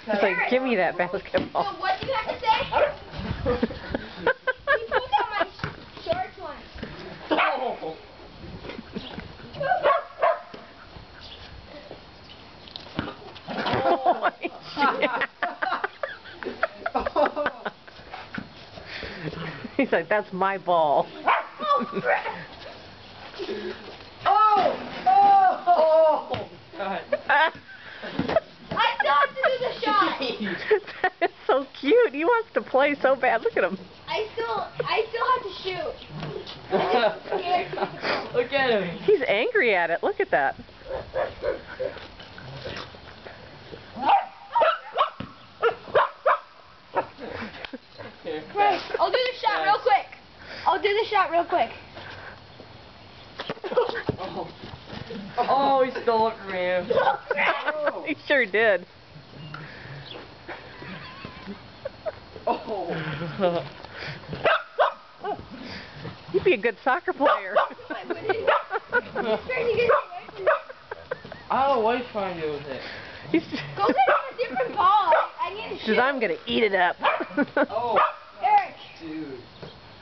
It's like, give me that basketball. So what do you have to say? You pulled out my shorts once. Oh. He's like, that's my ball. Oh! Oh! God. I still have to do the shot. That is so cute. He wants to play so bad. Look at him. I still have to shoot. I'm just scared. Look at him. He's angry at it. Look at that. Right. I'll do the shot real quick. Oh. Oh, he stole it from him. Oh. He sure did. Oh. You'd be a good soccer player. Oh, what are you trying to do with it? He's Go get him a different ball. I need to shoot. says, I'm going to eat it up. Oh. Eric. Dude.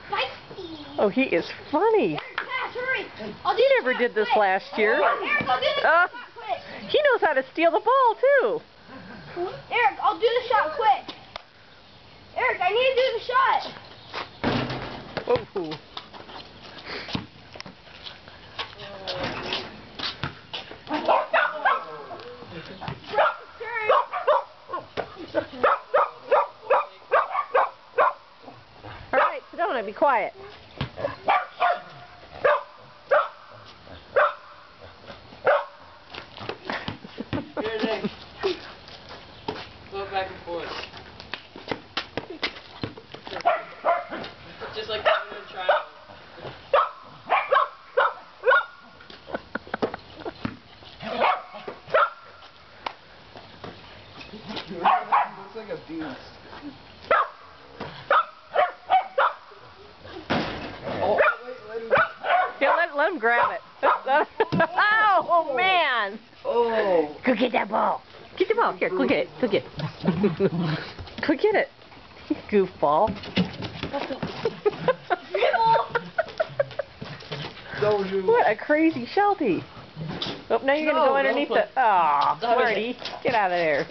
Feisty. Oh, he is funny. Eric, pass, hurry. I'll do He the never shot did this quick. last year. Eric, I'll do the shot quick. He knows how to steal the ball, too. Eric, I'll do the shot quick. Eric, I need to do the shot. Oh. All right, Sedona, be quiet. Here, Nick. Go back and forth. Just like having a child. Looks like a beast. Oh, wait, let him. Here, let him grab it. Oh, man. Oh. Go get that ball. Get the ball. Here, go get it. Go get it. Go get it. Goofball. What a crazy Sheltie. Oh, now you're going to go underneath the... Aw, Marty. Get out of there.